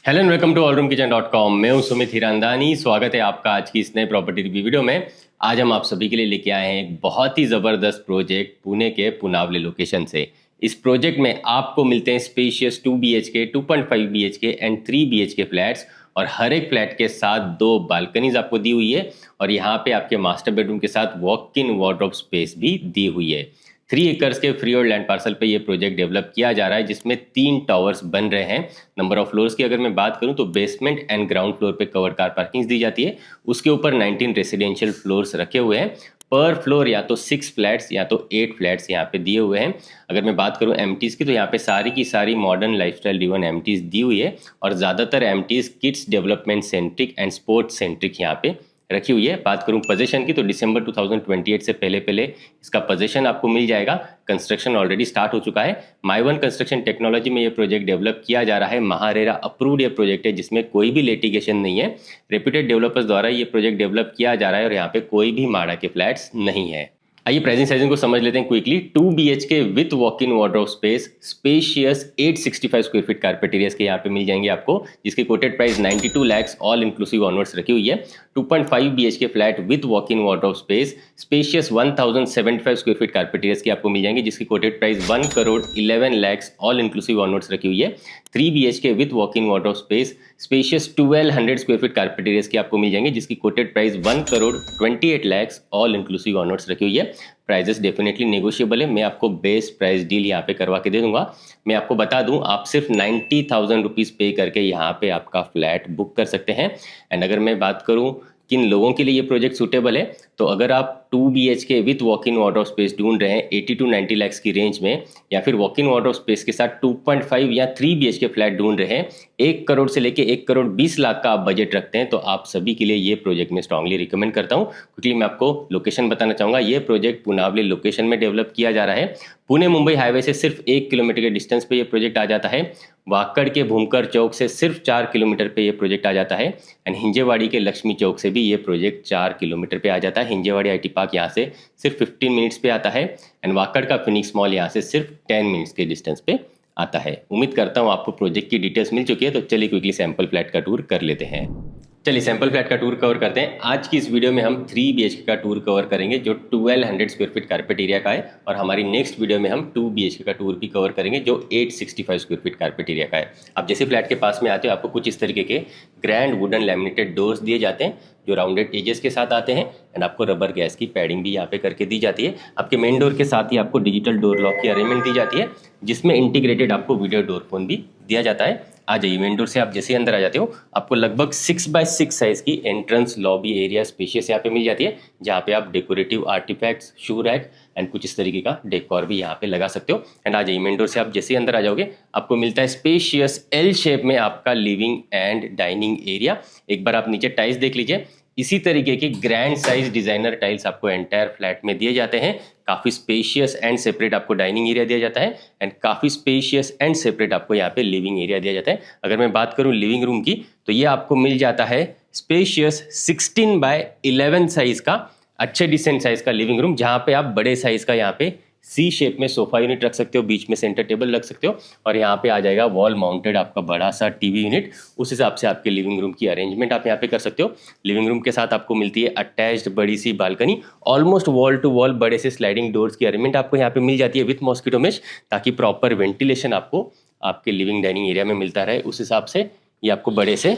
Hello and welcome to allroomkitchen.com। मैं हूं सुमित हिरांदानी। स्वागत है आपका आज की इस नए प्रॉपर्टी रिव्यू वीडियो में। आज हम आप सभी के लिए लेके आए हैं एक बहुत ही ज़बरदस्त प्रोजेक्ट पुणे के पुनावले लोकेशन से। इस प्रोजेक्ट में आपको मिलते हैं spacious 2 BHK, 2.5 BHK and 3 BHK flats, और हर एक फ्लैट के साथ 2 बालकनीज आपको दी हुई है, और यहाँ पे आपके मास्टर बेडरूम के साथ वॉक इन वार्डरोब स्पेस भी दी हुई है। 3 एकर्स के फ्री और लैंड पार्सल पे ये प्रोजेक्ट डेवलप किया जा रहा है, जिसमें 3 टावर्स बन रहे हैं। नंबर ऑफ फ्लोर्स की अगर मैं बात करूं तो बेसमेंट एंड ग्राउंड फ्लोर पे कवर्ड कार पार्किंग दी जाती है। उसके ऊपर 19 रेसिडेंशियल फ्लोर्स रखे हुए हैं। पर फ्लोर या तो 6 फ्लैट्स या तो 8 फ्लैट्स यहाँ पे दिए हुए हैं। अगर मैं बात करूं एमटीज की, तो यहाँ पे सारी की सारी मॉडर्न लाइफस्टाइल ड्रिवन एमटीज दी हुई है, और ज़्यादातर amenities kids development centric and sports centric यहाँ पे रखी हुई है। बात करूं पोजीशन की, तो दिसंबर 2028 से पहले पहले इसका पोजीशन आपको मिल जाएगा। कंस्ट्रक्शन ऑलरेडी स्टार्ट हो चुका है। माई1 कंस्ट्रक्शन टेक्नोलॉजी में ये प्रोजेक्ट डेवलप किया जा रहा है। महारेरा अप्रूव्ड ये प्रोजेक्ट है, जिसमें कोई भी लिटिगेशन नहीं है। रेप्यूटेड डेवलपर्स द्वारा ये प्रोजेक्ट डेवलप किया जा रहा है, और यहाँ पे कोई भी माड़ा के फ्लैट्स नहीं है। आइए प्राइसिंग साइजिंग को समझ लेते हैं quickly. 2 BHK with walk in wardrobe space, spacious 865 square feet carpet areas के यहाँ पे मिल जाएंगे आपको, जिसकी coated price 92 lakh all inclusive onwards रखी हुई है। 2.5 BHK flat with walk in wardrobe space, spacious 1075 square feet carpet areas की आपको मिल जाएंगे, जिसकी coated price 1 crore 11 lakh all inclusive onwards रखी हुई है। 3 BHK with walk in wardrobe space, spacious 1200 square feet carpet areas की आपको मिल जाएंगे, जिसकी coated price 1 crore 28 lakh all inclusive onwards रखी हुई है। प्राइजेस डेफिनेटली नेगोशिएबल है। मैं आपको बेस्ट प्राइस डील यहाँ पे करवा के दे दूंगा। मैं आपको बता दूं, आप सिर्फ 90,000 रुपीज़ पे करके यहाँ पे आपका फ्लैट बुक कर सकते हैं। एंड अगर मैं बात करूं किन लोगों के लिए ये प्रोजेक्ट सूटेबल है, तो अगर आप 2 BHK with walk in wardrobe space ढूंढ रहे हैं 80 to 90 लाख की रेंज में, या फिर वॉक इन वार्डरोब स्पेस के साथ 2.5 या 3 BHK फ्लैट ढूंढ रहे हैं, 1 करोड़ से लेके 1 करोड़ 20 लाख का आप बजट रखते हैं, तो आप सभी के लिए ये प्रोजेक्ट मैं स्ट्रांगली रिकमेंड करता हूँ। क्योंकि मैं आपको लोकेशन बताना चाहूँगा। ये प्रोजेक्ट पुनावली लोकेशन में डेवलप किया जा रहा है। पुणे मुंबई हाईवे से सिर्फ 1 किलोमीटर के डिस्टेंस पे ये प्रोजेक्ट आ जाता है। वाकड़ के भूमकर चौक से सिर्फ 4 किलोमीटर पे ये प्रोजेक्ट आ जाता है। एंड हिंजेवाड़ी के लक्ष्मी चौक से भी ये प्रोजेक्ट 4 किलोमीटर पे आ जाता है। हिंजेवाड़ी IT पार्क यहाँ से सिर्फ 15 मिनट्स पे आता है, एंड वाकड़ का फिनिक्स मॉल यहाँ से सिर्फ 10 मिनट्स के डिस्टेंस पे आता है। उम्मीद करता हूँ आपको प्रोजेक्ट की डिटेल्स मिल चुकी है, तो चलिए क्विकली सैंपल फ्लैट का टूर कर लेते हैं। चलिए सैंपल फ्लैट का टूर कवर करते हैं। आज की इस वीडियो में हम 3 BHK का टूर कवर करेंगे, जो 1200 स्क्वायर फीट कारपेट एरिया का है, और हमारी नेक्स्ट वीडियो में हम 2 BHK का टूर भी कवर करेंगे, जो 865 स्क्वायर फीट कारपेट एरिया का है। आप जैसे फ्लैट के पास में आते हो, आपको कुछ इस तरीके के ग्रैंड वुडन लैमिनेटेड डोर्स दिए जाते हैं, जो राउंडेड एजेस के साथ आते हैं, एंड आपको रबर गैस की पैडिंग भी यहाँ पे करके दी जाती है। आपके मेन डोर के साथ ही आपको डिजिटल डोर लॉक की अरेंजमेंट दी जाती है, जिसमें इंटीग्रेटेड आपको वीडियो डोर फोन भी दिया जाता है। आ जाइए, मेन डोर से आप जैसे अंदर आ जाते हो, आपको लगभग 6x6 साइज की एंट्रेंस लॉबी एरिया स्पेशियस यहाँ पे मिल जाती है, जहाँ पे आप decorative artifacts, shoe rack and कुछ इस तरीके का डेकोर भी यहाँ पे लगा सकते हो। एंड आ जाइए, मेन डोर से आप जैसे अंदर आ जाओगे, आपको मिलता है स्पेशियस L शेप में आपका लिविंग एंड डाइनिंग एरिया। एक बार आप नीचे टाइल्स देख लीजिए। इसी तरीके के ग्रैंड साइज डिजाइनर टाइल्स आपको एंटायर फ्लैट में दिए जाते हैं। काफ़ी स्पेशियस एंड सेपरेट आपको डाइनिंग एरिया दिया जाता है, एंड काफ़ी स्पेशियस एंड सेपरेट आपको यहाँ पे लिविंग एरिया दिया जाता है। अगर मैं बात करूँ लिविंग रूम की, तो ये आपको मिल जाता है स्पेशियस 16x11 साइज का अच्छे डिसेंट साइज का लिविंग रूम, जहाँ पे आप बड़े साइज का यहाँ पे C शेप में सोफा यूनिट रख सकते हो, बीच में सेंटर टेबल रख सकते हो, और यहाँ पे आ जाएगा वॉल माउंटेड आपका बड़ा सा टीवी यूनिट। उस हिसाब से आपके लिविंग रूम की अरेंजमेंट आप यहाँ पे कर सकते हो। लिविंग रूम के साथ आपको मिलती है अटैच्ड बड़ी सी balcony, almost wall to wall बड़े से स्लाइडिंग डोर्स की अरेंजमेंट आपको यहाँ पे मिल जाती है विथ मॉस्किटो मेश, ताकि प्रॉपर वेंटिलेशन आपको आपके लिविंग डाइनिंग एरिया में मिलता रहे। उस हिसाब से ये आपको बड़े से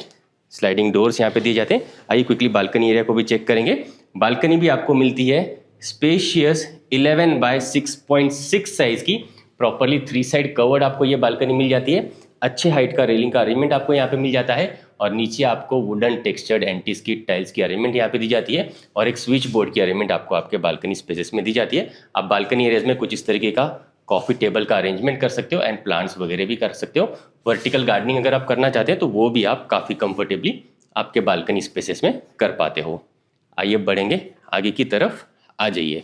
स्लाइडिंग डोर्स यहाँ पे दिए जाते हैं। आइए क्विकली बालकनी एरिया को भी चेक करेंगे। बालकनी भी आपको मिलती है स्पेशियस 11x6.6 साइज की, प्रॉपरली 3 साइड कवर्ड आपको ये बालकनी मिल जाती है। अच्छे हाइट का रेलिंग का अरेंजमेंट आपको यहाँ पे मिल जाता है, और नीचे आपको wooden textured anti skid tiles की अरेंजमेंट यहाँ पे दी जाती है, और एक स्विच बोर्ड की अरेंजमेंट आपको आपके बालकनी स्पेसेस में दी जाती है। आप बालकनी एरियाज में कुछ इस तरीके का कॉफी टेबल का अरेंजमेंट कर सकते हो, एंड प्लांट्स वगैरह भी कर सकते हो। वर्टिकल गार्डनिंग अगर आप करना चाहते हैं, तो वो भी आप काफ़ी कंफर्टेबली आपके बालकनी स्पेसेस में कर पाते हो। आइए बढ़ेंगे आगे की तरफ। आ जाइए,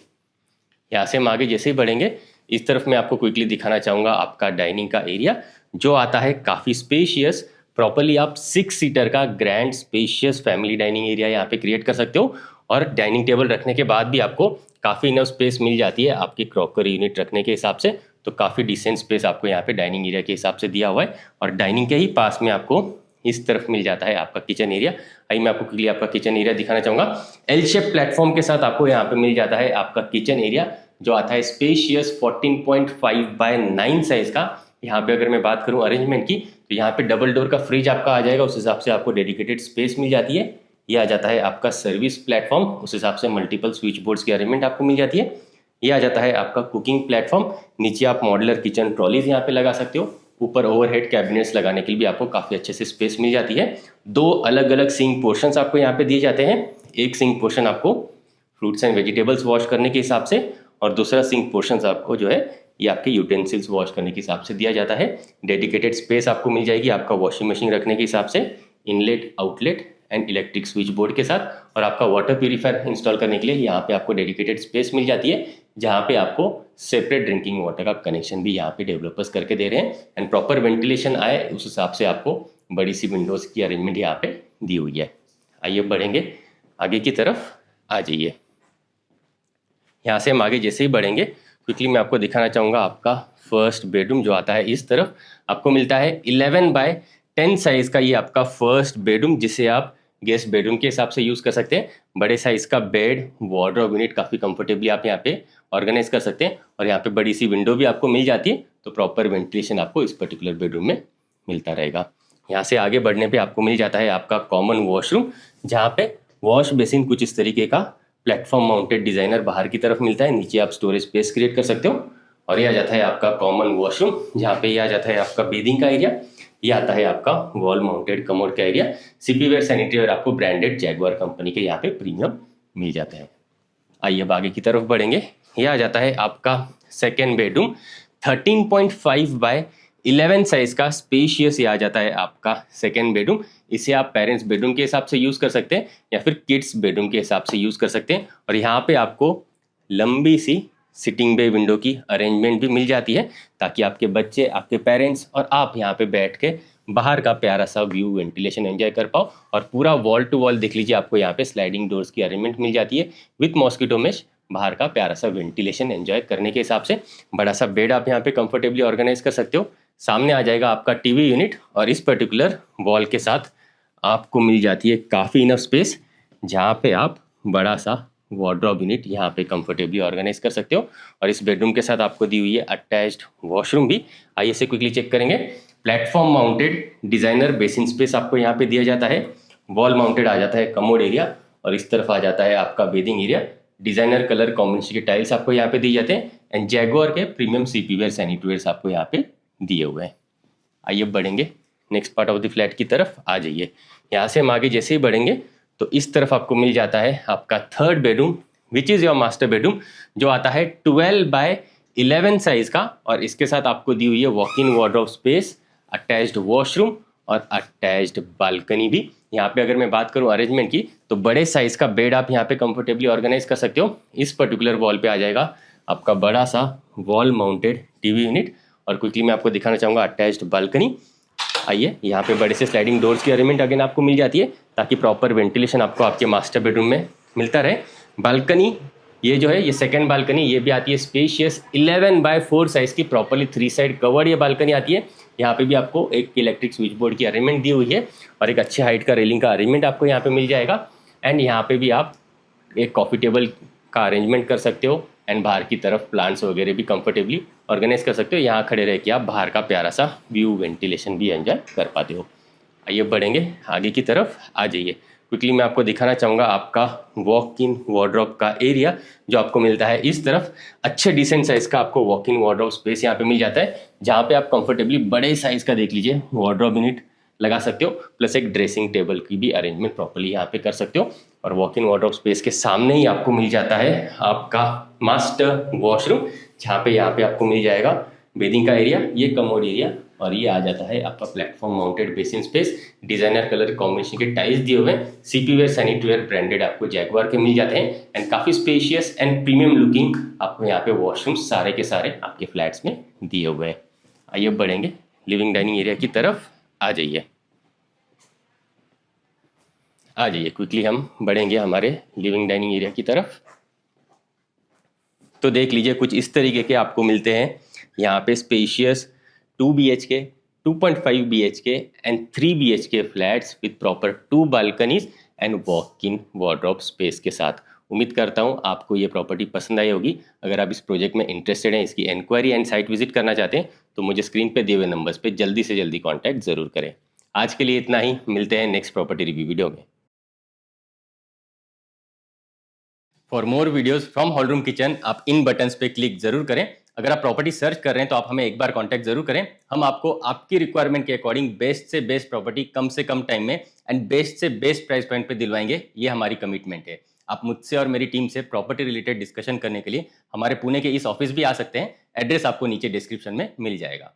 यहाँ से हम आगे जैसे ही बढ़ेंगे, इस तरफ मैं आपको क्विकली दिखाना चाहूँगा आपका डाइनिंग का एरिया, जो आता है काफ़ी स्पेशियस। प्रॉपरली आप 6 सीटर का grand spacious family dining area यहाँ पे क्रिएट कर सकते हो, और डाइनिंग टेबल रखने के बाद भी आपको काफ़ी इनफ स्पेस मिल जाती है आपकी क्रॉकरी यूनिट रखने के हिसाब से। तो काफ़ी डिसेंट स्पेस आपको यहाँ पे डाइनिंग एरिया के हिसाब से दिया हुआ है, और डाइनिंग के ही पास में आपको इस तरफ मिल जाता है आपका किचन एरिया। आइए मैं आपको क्लियर आपका किचन एरिया दिखाना चाहूँगा। एल शेप प्लेटफॉर्म के साथ आपको यहाँ पे मिल जाता है आपका किचन एरिया, जो आता है स्पेशियस 14.5x9 साइज का। यहाँ पे अगर मैं बात करूँ अरेंजमेंट की, तो यहाँ पे डबल डोर का फ्रिज आपका आ जाएगा, उस हिसाब से आपको डेडिकेटेड स्पेस मिल जाती है। ये आ जाता है आपका सर्विस प्लेटफॉर्म, उस हिसाब से मल्टीपल स्विच बोर्ड्स की अरेंजमेंट आपको मिल जाती है। ये आ जाता है आपका कुकिंग प्लेटफॉर्म, नीचे आप मॉडुलर किचन ट्रॉलीज यहाँ पे लगा सकते हो, ऊपर ओवरहेड कैबिनेट्स लगाने के लिए भी आपको काफ़ी अच्छे से स्पेस मिल जाती है। दो अलग अलग सिंक पोर्शंस आपको यहाँ पे दिए जाते हैं। एक सिंक पोर्शन आपको फ्रूट्स एंड वेजिटेबल्स वॉश करने के हिसाब से, और दूसरा सिंक पोर्शन आपको जो है ये आपके यूटेंसिल्स वॉश करने के हिसाब से दिया जाता है। डेडिकेटेड स्पेस आपको मिल जाएगी आपका वॉशिंग मशीन रखने के हिसाब से, inlet outlet and electric switch board के साथ, और आपका वाटर प्यूरीफायर इंस्टॉल करने के लिए यहाँ पे आपको डेडिकेटेड स्पेस मिल जाती है, जहाँ पे आपको सेपरेट ड्रिंकिंग वाटर का कनेक्शन भी यहाँ पे डेवलपर्स करके दे रहे हैं। एंड प्रॉपर वेंटिलेशन आए उस हिसाब से आपको बड़ी सी विंडोज़ की अरेंजमेंट यहाँ पे दी हुई है। आइए बढ़ेंगे आगे की तरफ, आ जाइए। यहाँ से हम आगे जैसे ही बढ़ेंगे क्विकली मैं आपको दिखाना चाहूँगा आपका फर्स्ट बेडरूम जो आता है इस तरफ। आपको मिलता है 11x10 साइज़ का ये आपका फर्स्ट बेडरूम, जिसे आप गेस्ट बेडरूम के हिसाब से यूज़ कर सकते हैं। बड़े साइज़ का बेड, वार्डरोब यूनिट काफ़ी कंफर्टेबली आप यहाँ पे ऑर्गेनाइज कर सकते हैं, और यहाँ पे बड़ी सी विंडो भी आपको मिल जाती है, तो प्रॉपर वेंटिलेशन आपको इस पर्टिकुलर बेडरूम में मिलता रहेगा। यहाँ से आगे बढ़ने पे आपको मिल जाता है आपका कॉमन वॉशरूम, जहाँ पे वॉश बेसिन कुछ इस तरीके का प्लेटफॉर्म माउंटेड डिजाइनर बाहर की तरफ मिलता है, नीचे आप स्टोरेज स्पेस क्रिएट कर सकते हो। और ये आ जाता है आपका कॉमन वॉशरूम, जहाँ पे ये आ जाता है आपका बेदिंग का एरिया। ये आता है आपका वॉल माउंटेड कमोड का area. CP ware sanitary ware आपको ब्रांडेड जैगुआर कंपनी के यहाँ पे प्रीमियम मिल जाते हैं। आइए अब आगे की तरफ बढ़ेंगे। ये आ जाता है आपका सेकेंड बेडरूम, 13.5x11 साइज का स्पेशियस ये आ जाता है आपका सेकेंड बेडरूम। इसे आप पेरेंट्स बेडरूम के हिसाब से यूज़ कर सकते हैं या फिर किड्स बेडरूम के हिसाब से यूज़ कर सकते हैं। और यहाँ पे आपको लंबी सी सिटिंग बे विंडो की अरेंजमेंट भी मिल जाती है, ताकि आपके बच्चे, आपके पेरेंट्स और आप यहाँ पे बैठ के बाहर का प्यारा सा व्यू, वेंटिलेशन एंजॉय कर पाओ। और पूरा वॉल टू वॉल देख लीजिए, आपको यहाँ पे स्लाइडिंग डोर्स की अरेंजमेंट मिल जाती है विथ मॉस्किटो मेश, बाहर का प्यारा सा वेंटिलेशन एंजॉय करने के हिसाब से। बड़ा सा बेड आप यहाँ पे कंफर्टेबली ऑर्गेनाइज कर सकते हो। सामने आ जाएगा आपका टीवी यूनिट, और इस पर्टिकुलर वॉल के साथ आपको मिल जाती है काफ़ी इनफ स्पेस, जहाँ पे आप बड़ा सा वार्डरोब यूनिट यहाँ पे कंफर्टेबली ऑर्गेनाइज कर सकते हो। और इस बेडरूम के साथ आपको दी हुई है अटैच्ड वॉशरूम भी। आइए इसे क्विकली चेक करेंगे। Platform mounted designer basin space आपको यहाँ पे दिया जाता है। वॉल माउंटेड आ जाता है कमोड एरिया, और इस तरफ आ जाता है आपका bathing area. Designer colour combination के टाइल्स आपको यहाँ पे दिए जाते हैं, एंड जैगुआर के premium CP ware sanitary wares आपको यहाँ पे दिए हुए हैं। आइए बढ़ेंगे next part of the flat की तरफ, आ जाइए। यहाँ से हम आगे जैसे ही बढ़ेंगे तो इस तरफ आपको मिल जाता है आपका third bedroom, which is your master bedroom, जो आता है 12x11 साइज का। और इसके साथ आपको दी हुई है walk in wardrobe space, attached washroom और अटैच्ड बालकनी भी। यहाँ पे अगर मैं बात करूँ अरेंजमेंट की, तो बड़े साइज का बेड आप यहाँ पे कंफर्टेबली ऑर्गेनाइज कर सकते हो। इस पर्टिकुलर वॉल पे आ जाएगा आपका बड़ा सा वॉल माउंटेड टीवी यूनिट, और क्विकली मैं आपको दिखाना चाहूँगा अटैच्ड बालकनी। आइए, यहाँ पे बड़े से स्लाइडिंग डोर्स की अरेंजमेंट अगेन आपको मिल जाती है, ताकि प्रॉपर वेंटिलेशन आपको आपके मास्टर बेडरूम में मिलता रहे। बालकनी ये जो है, ये सेकंड बालकनी, ये भी आती है स्पेशियस 11x4 साइज की, प्रॉपरली 3 साइड कवर्ड ये बालकनी आती है। यहाँ पे भी आपको एक इलेक्ट्रिक स्विच बोर्ड की अरेंजमेंट दी हुई है, और एक अच्छे हाइट का रेलिंग का अरेंजमेंट आपको यहाँ पे मिल जाएगा। एंड यहाँ पे भी आप एक कॉफ़ी टेबल का अरेंजमेंट कर सकते हो, एंड बाहर की तरफ प्लांट्स वगैरह भी कंफर्टेबली ऑर्गेनाइज कर सकते हो। यहाँ खड़े रह के आप बाहर का प्यारा सा व्यू, वेंटिलेशन भी एंजॉय कर पाते हो। आइए बढ़ेंगे आगे की तरफ, आ जाइए। क्विकली मैं आपको दिखाना चाहूँगा आपका वॉक इन वार्डरोब का एरिया, जो आपको मिलता है इस तरफ। अच्छे डिसेंट साइज़ का आपको वॉक इन वार्डरोब स्पेस यहाँ पे मिल जाता है, जहाँ पे आप कंफर्टेबली बड़े साइज़ का देख लीजिए वार्डरोब यूनिट लगा सकते हो, प्लस एक ड्रेसिंग टेबल की भी अरेंजमेंट प्रॉपर्ली यहाँ पे कर सकते हो। और वॉक इन वार्डरोब स्पेस के सामने ही आपको मिल जाता है आपका मास्टर वॉशरूम, जहाँ पे यहाँ पे आपको मिल जाएगा बेदिंग का एरिया, ये कमोड एरिया, और ये आ जाता है आपका platform mounted basin space. Designer colour combination के टाइल्स दिए हुए हैं, CP ware sanitary ware branded आपको जैगुआर के मिल जाते हैं, एंड काफ़ी स्पेशियस एंड प्रीमियम लुकिंग आपको यहाँ पे वॉशरूम सारे के सारे आपके फ्लैट्स में दिए हुए हैं। आइए बढ़ेंगे लिविंग डाइनिंग एरिया की तरफ, आ जाइए। आ जाइए क्विकली हम बढ़ेंगे हमारे लिविंग डाइनिंग एरिया की तरफ। तो देख लीजिए कुछ इस तरीके के आपको मिलते हैं यहाँ पे spacious 2 BHK 2.5 BHK and 3 BHK flats with proper 2 balconies and walk in wardrobe space के साथ। उम्मीद करता हूँ आपको ये प्रॉपर्टी पसंद आई होगी। अगर आप इस प्रोजेक्ट में इंटरेस्टेड हैं, इसकी इंक्वायरी एंड साइट विजिट करना चाहते हैं, तो मुझे स्क्रीन पे दिए हुए नंबर्स पे जल्दी से जल्दी कॉन्टैक्ट जरूर करें। आज के लिए इतना ही, मिलते हैं नेक्स्ट प्रॉपर्टी रिव्यू वीडियो में। For more videos from hall room kitchen आप इन बटन्स पे क्लिक जरूर करें। अगर आप प्रॉपर्टी सर्च कर रहे हैं तो आप हमें एक बार कांटेक्ट जरूर करें। हम आपको आपकी रिक्वायरमेंट के अकॉर्डिंग बेस्ट से बेस्ट प्रॉपर्टी कम से कम टाइम में एंड बेस्ट से बेस्ट प्राइस पॉइंट पे दिलवाएंगे। ये हमारी कमिटमेंट है। आप मुझसे और मेरी टीम से प्रॉपर्टी रिलेटेड डिस्कशन करने के लिए हमारे पुणे के इस ऑफिस भी आ सकते हैं। एड्रेस आपको नीचे डिस्क्रिप्शन में मिल जाएगा।